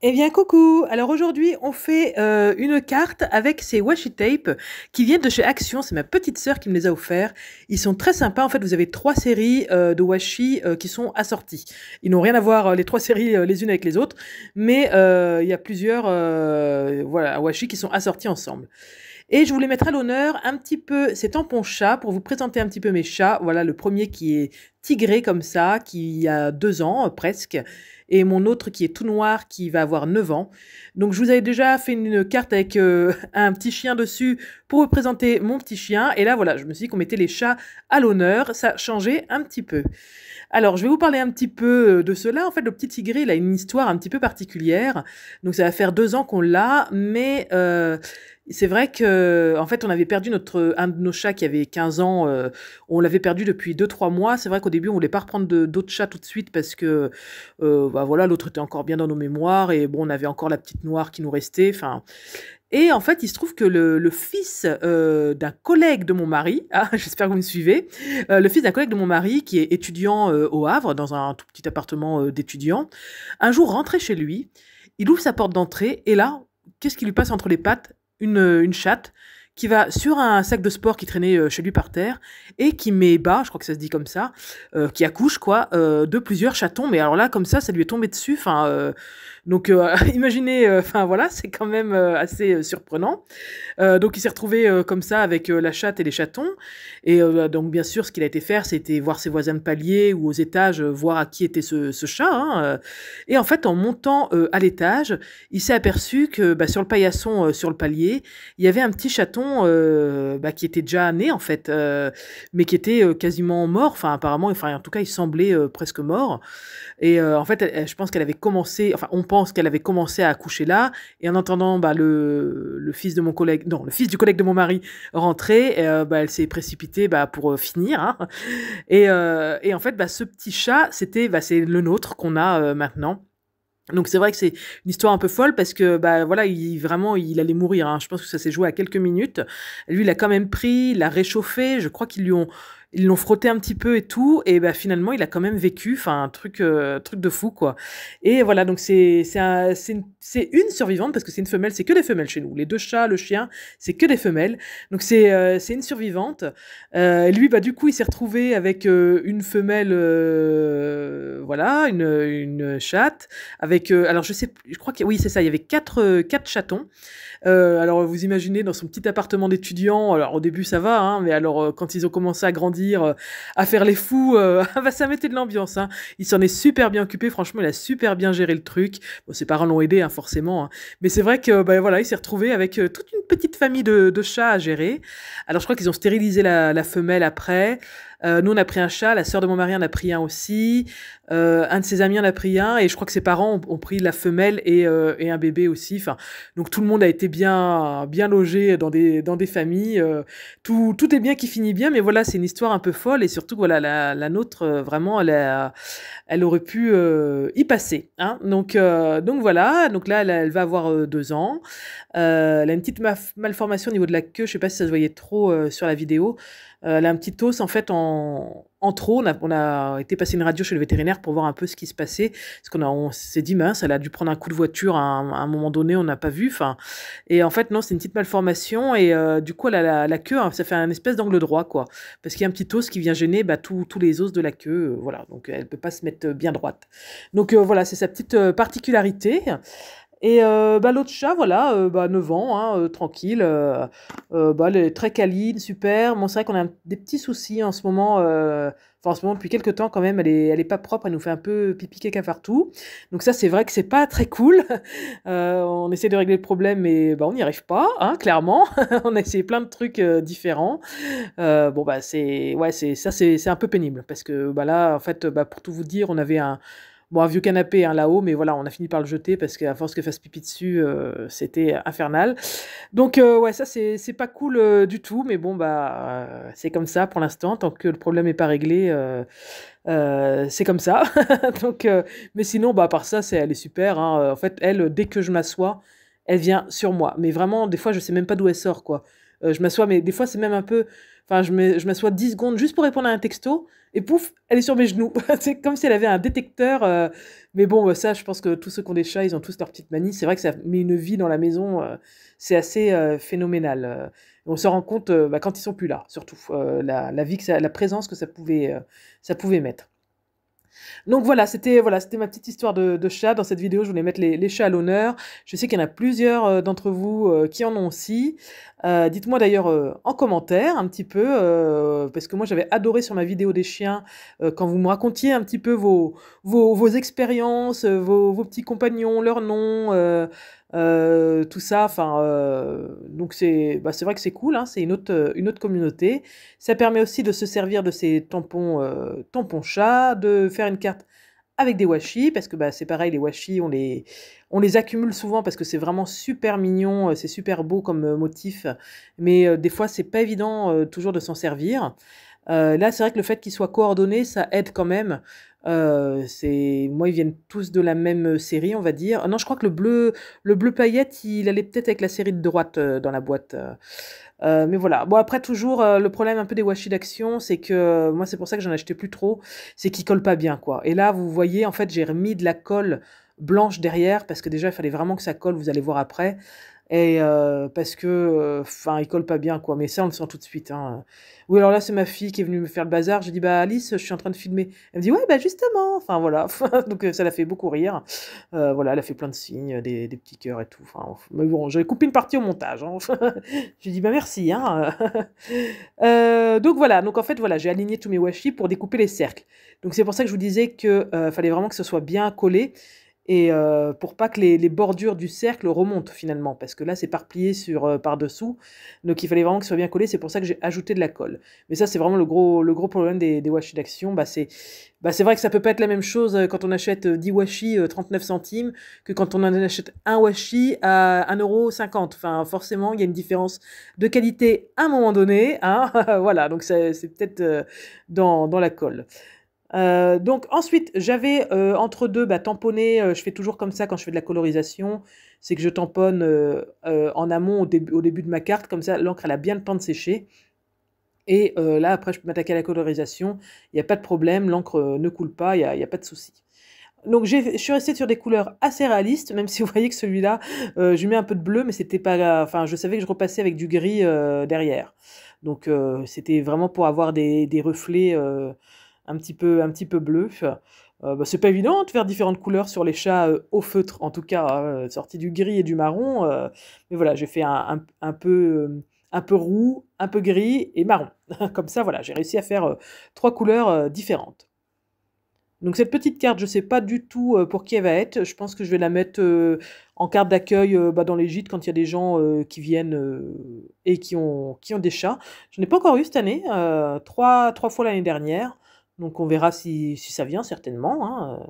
Eh bien, coucou! Alors aujourd'hui, on fait une carte avec ces washi tape qui viennent de chez Action. C'est ma petite sœur qui me les a offerts. Ils sont très sympas. En fait, vous avez trois séries de washi qui sont assorties. Ils n'ont rien à voir, les trois séries, les unes avec les autres, mais il y a plusieurs voilà, washi qui sont assortis ensemble. Et je voulais mettre à l'honneur un petit peu ces tampons chats pour vous présenter un petit peu mes chats. Voilà, le premier qui est tigré comme ça, qui a 2 ans presque, et mon autre qui est tout noir, qui va avoir 9 ans. Donc je vous avais déjà fait une carte avec un petit chien dessus pour vous présenter mon petit chien. Et là, voilà, je me suis dit qu'on mettait les chats à l'honneur. Ça changeait un petit peu. Alors, je vais vous parler un petit peu de cela. En fait, le petit tigré, il a une histoire un petit peu particulière. Donc, ça va faire 2 ans qu'on l'a, mais c'est vrai que, en fait, on avait perdu un de nos chats qui avait 15 ans. On l'avait perdu depuis 2, 3 mois. C'est vrai qu'au début, on voulait pas reprendre d'autres chats tout de suite parce que, bah voilà, l'autre était encore bien dans nos mémoires et bon, on avait encore la petite noire qui nous restait. Enfin, et en fait, il se trouve que le fils d'un collègue de mon mari, ah, j'espère que vous me suivez, le fils d'un collègue de mon mari qui est étudiant au Havre, dans un tout petit appartement d'étudiant, un jour rentré chez lui, il ouvre sa porte d'entrée et là, qu'est-ce qui lui passe entre les pattes? Une chatte qui va sur un sac de sport qui traînait chez lui par terre et qui met bas, je crois que ça se dit comme ça, qui accouche quoi, de plusieurs chatons. Mais alors là, comme ça lui est tombé dessus. Enfin, donc imaginez, enfin voilà, c'est quand même assez surprenant. Donc il s'est retrouvé comme ça avec la chatte et les chatons. Et donc bien sûr, ce qu'il a été faire, c'était voir ses voisins de palier ou aux étages, voir à qui était ce chat. Hein. Et en fait, en montant à l'étage, il s'est aperçu que bah, sur le paillasson, sur le palier, il y avait un petit chaton bah, qui était déjà né en fait, mais qui était quasiment mort. Enfin apparemment, enfin en tout cas, il semblait presque mort. Et en fait, je pense qu'elle avait commencé, enfin on pense qu'elle avait commencé à accoucher là. Et en entendant bah, le fils de mon collègue, non, le fils du collègue de mon mari rentrer, bah, elle s'est précipitée bah, pour finir. Hein. Et en fait, bah, ce petit chat, c'est le nôtre qu'on a maintenant. Donc c'est vrai que c'est une histoire un peu folle parce que bah voilà, vraiment il allait mourir. Hein. Je pense que ça s'est joué à quelques minutes. Lui, il a quand même pris, il l'a réchauffé. Je crois ils l'ont frotté un petit peu et tout, et bah finalement il a quand même vécu. Enfin un truc de fou quoi. Et voilà, donc c'est une survivante parce que c'est une femelle, c'est que des femelles chez nous. Les deux chats, le chien, c'est que des femelles. Donc c'est une survivante. Lui bah du coup il s'est retrouvé avec une femelle, voilà, une chatte avec, alors je crois que oui c'est ça, il y avait quatre chatons. Alors vous imaginez dans son petit appartement d'étudiant, alors au début ça va, hein, mais alors quand ils ont commencé à grandir, à faire les fous, bah, ça mettait de l'ambiance. Hein. Il s'en est super bien occupé, franchement il a super bien géré le truc. Bon, ses parents l'ont aidé hein, forcément, hein. Mais c'est vrai que bah, voilà, il s'est retrouvé avec toute une petite famille de chats à gérer. Alors je crois qu'ils ont stérilisé la femelle après. Nous, on a pris un chat, la sœur de mon mari en a pris un aussi, un de ses amis en a pris un, et je crois que ses parents ont pris la femelle et un bébé aussi. Enfin, donc tout le monde a été bien logé dans des familles. Tout est bien qui finit bien, mais voilà, c'est une histoire un peu folle, et surtout, voilà, la nôtre, vraiment, elle aurait pu y passer. Hein. Donc voilà, donc là, elle va avoir 2 ans. Elle a une petite malformation au niveau de la queue, je sais pas si ça se voyait trop sur la vidéo. Elle a un petit os en fait en trop. On a été passer une radio chez le vétérinaire pour voir un peu ce qui se passait. Parce on s'est dit mince, elle a dû prendre un coup de voiture à un moment donné, on n'a pas vu. Enfin, et en fait non, c'est une petite malformation et du coup elle a la queue, hein, ça fait un espèce d'angle droit quoi. Parce qu'il y a un petit os qui vient gêner bah, tous les os de la queue. Voilà, donc elle peut pas se mettre bien droite. Donc voilà, c'est sa petite particularité. Et bah, l'autre chat, voilà, bah, 9 ans, hein, tranquille, bah, elle est très câline, super. Bon, c'est vrai qu'on a des petits soucis en ce moment, enfin en ce moment depuis quelques temps quand même, elle est pas propre, elle nous fait un peu pipi caca partout. Donc ça, c'est vrai que c'est pas très cool. On essaie de régler le problème, mais bah, on n'y arrive pas, hein, clairement. On a essayé plein de trucs différents. Bon bah c'est un peu pénible parce que bah là, en fait, bah, pour tout vous dire, on avait un vieux canapé hein, là-haut, mais voilà, on a fini par le jeter parce qu'à force que fasse pipi dessus, c'était infernal. Donc ouais, ça c'est pas cool du tout, mais bon bah c'est comme ça pour l'instant, tant que le problème est pas réglé, c'est comme ça. Donc, mais sinon, bah à part ça, elle est super. Hein. En fait, elle, dès que je m'assois, elle vient sur moi. Mais vraiment, des fois, je sais même pas d'où elle sort, quoi. Je m'assois, mais des fois, c'est même un peu Enfin, je m'assois 10 secondes juste pour répondre à un texto, et pouf, elle est sur mes genoux. C'est comme si elle avait un détecteur. Mais bon, ça, je pense que tous ceux qui ont des chats, ils ont tous leur petite manie. C'est vrai que ça met une vie dans la maison. C'est assez phénoménal. On se rend compte bah, quand ils sont plus là, surtout la vie la présence que ça pouvait mettre. Donc voilà, c'était ma petite histoire de chat. Dans cette vidéo, je voulais mettre les chats à l'honneur. Je sais qu'il y en a plusieurs d'entre vous qui en ont aussi. Dites-moi d'ailleurs en commentaire un petit peu, parce que moi j'avais adoré sur ma vidéo des chiens, quand vous me racontiez un petit peu vos expériences, vos petits compagnons, leurs noms, tout ça. Enfin, donc c'est vrai que c'est cool, hein, c'est une autre communauté. Ça permet aussi de se servir de ces tampons chats, de faire une carte avec des washi, parce que bah, c'est pareil, les washi, on les accumule souvent parce que c'est vraiment super mignon, c'est super beau comme motif, mais des fois, c'est pas évident toujours de s'en servir. Là, c'est vrai que le fait qu'ils soient coordonnés, ça aide quand même. Moi, ils viennent tous de la même série, on va dire. Ah non, je crois que le bleu paillette, il allait peut-être avec la série de droite dans la boîte. Mais voilà. Bon, après, toujours, le problème un peu des washi d'action, c'est que moi, c'est pour ça que j'en achetais plus trop, c'est qu'ils collent pas bien, quoi. Et là, vous voyez, en fait, j'ai remis de la colle blanche derrière, parce que déjà, il fallait vraiment que ça colle, vous allez voir après. Et parce que, enfin, il colle pas bien, quoi. Mais ça, on le sent tout de suite, hein. Oui, alors là, c'est ma fille qui est venue me faire le bazar. J'ai dit, bah Alice, je suis en train de filmer. Elle me dit, ouais, bah justement. Enfin, voilà. Donc, ça l'a fait beaucoup rire. Voilà, elle a fait plein de signes, des petits cœurs et tout. Enfin, mais bon, j'avais coupé une partie au montage, hein. J'ai dit, bah merci, hein. Donc voilà. Donc en fait, voilà, j'ai aligné tous mes washi pour découper les cercles. Donc c'est pour ça que je vous disais que fallait vraiment que ce soit bien collé. Et pour pas que les bordures du cercle remontent finalement, parce que là c'est par-plié par-dessous, donc il fallait vraiment que ce soit bien collé, c'est pour ça que j'ai ajouté de la colle. Mais ça c'est vraiment le gros problème des washi d'action, c'est vrai que ça peut pas être la même chose quand on achète 10 washi 39 centimes, que quand on en achète un washi à 1,50 €. Enfin forcément il y a une différence de qualité à un moment donné, hein. Voilà, donc c'est peut-être dans la colle. Donc ensuite, j'avais entre deux tamponné, je fais toujours comme ça quand je fais de la colorisation, c'est que je tamponne en amont au début de ma carte, comme ça l'encre elle a bien le temps de sécher. Et là après je peux m'attaquer à la colorisation, il n'y a pas de problème, l'encre ne coule pas, il y a pas de souci. Donc je suis restée sur des couleurs assez réalistes, même si vous voyez que celui-là, je mets un peu de bleu, mais c'était pas, enfin je savais que je repassais avec du gris derrière. Donc c'était vraiment pour avoir des reflets un petit peu bleu. C'est pas évident de faire différentes couleurs sur les chats au feutre, en tout cas, sorti du gris et du marron. Mais voilà, j'ai fait un peu roux, un peu gris et marron. Comme ça, voilà, j'ai réussi à faire trois couleurs différentes. Donc cette petite carte, je sais pas du tout pour qui elle va être. Je pense que je vais la mettre en carte d'accueil dans les gîtes quand il y a des gens qui viennent et qui ont des chats. Je n'ai pas encore eu cette année, trois fois l'année dernière. Donc on verra si ça vient certainement, hein.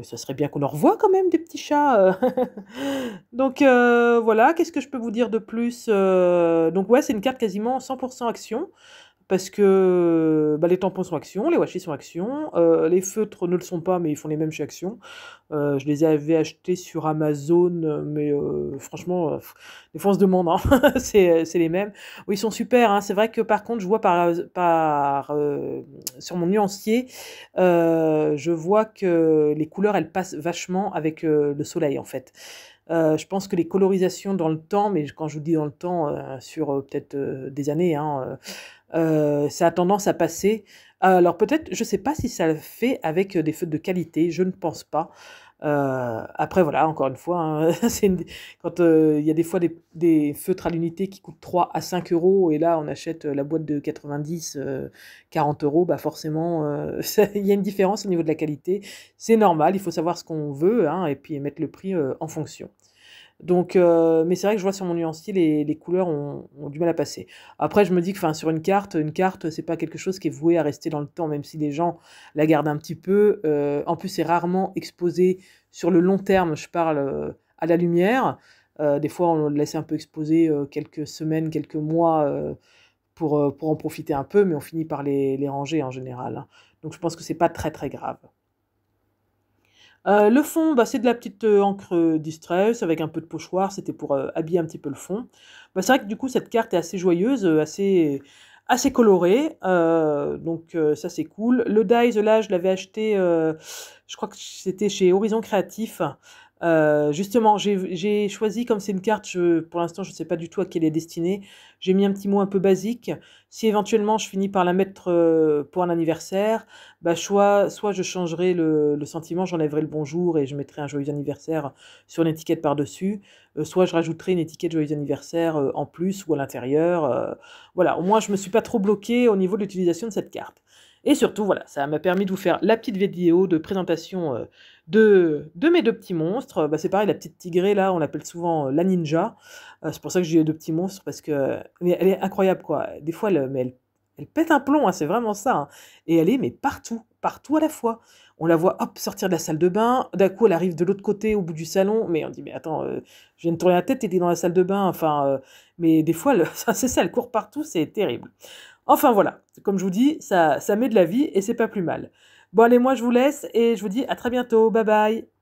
Ça serait bien qu'on en revoie quand même des petits chats. Donc voilà, qu'est-ce que je peux vous dire de plus? Donc ouais, c'est une carte quasiment 100% action. Parce que les tampons sont Action, les washi sont Action, les feutres ne le sont pas, mais ils font les mêmes chez Action. Je les avais achetés sur Amazon, mais franchement, des fois on se demande, hein, c'est les mêmes. Oui, ils sont super, hein. C'est vrai que par contre, je vois sur mon nuancier, je vois que les couleurs, elles passent vachement avec le soleil, en fait. Je pense que les colorisations dans le temps, mais quand je vous dis dans le temps, sur peut-être des années, hein, ça a tendance à passer. Alors peut-être, je sais pas si ça le fait avec des feutres de qualité, je ne pense pas. Après voilà, encore une fois, hein, quand il y a des fois des feutres à l'unité qui coûtent 3 à 5 euros, et là on achète la boîte de 90, 40 euros, bah forcément, il y a une différence au niveau de la qualité. C'est normal, il faut savoir ce qu'on veut, hein, et puis mettre le prix en fonction. Donc, mais c'est vrai que je vois sur mon nuancier, les couleurs ont du mal à passer. Après, je me dis que sur une carte, c'est pas quelque chose qui est voué à rester dans le temps, même si les gens la gardent un petit peu. En plus, c'est rarement exposé sur le long terme, je parle à la lumière. Des fois, on le laisse un peu exposé quelques semaines, quelques mois pour en profiter un peu, mais on finit par les ranger en général, hein. Donc, je pense que c'est pas très très grave. Le fond, c'est de la petite encre Distress avec un peu de pochoir, c'était pour habiller un petit peu le fond. C'est vrai que du coup cette carte est assez joyeuse, assez coloré, donc ça c'est cool. Le dies, là, je l'avais acheté, je crois que c'était chez Horizon Créatif. Justement, j'ai choisi, comme c'est une carte, pour l'instant, je ne sais pas du tout à quelle elle est destinée. J'ai mis un petit mot un peu basique. Si éventuellement je finis par la mettre pour un anniversaire, bah, soit je changerai le sentiment, j'enlèverai le bonjour et je mettrai un joyeux anniversaire sur l'étiquette par-dessus. Soit je rajouterai une étiquette joyeux anniversaire en plus ou à l'intérieur. Voilà, au moins je me suis pas trop bloquée au niveau de l'utilisation de cette carte. Et surtout, voilà, ça m'a permis de vous faire la petite vidéo de présentation de mes deux petits monstres. Bah, c'est pareil, la petite tigrée, là, on l'appelle souvent la ninja. C'est pour ça que j'ai eu deux petits monstres, parce que mais elle est incroyable, quoi. Des fois, elle pète un plomb, hein, c'est vraiment ça. Hein. Et elle est, mais partout, partout à la fois. On la voit, hop, sortir de la salle de bain. D'un coup, elle arrive de l'autre côté, au bout du salon. Mais on dit, mais attends, je viens de tourner la tête, t'étais dans la salle de bain. Enfin, mais des fois, c'est ça, elle court partout, c'est terrible. Enfin voilà, comme je vous dis, ça met de la vie et c'est pas plus mal. Bon allez, moi je vous laisse et je vous dis à très bientôt. Bye bye.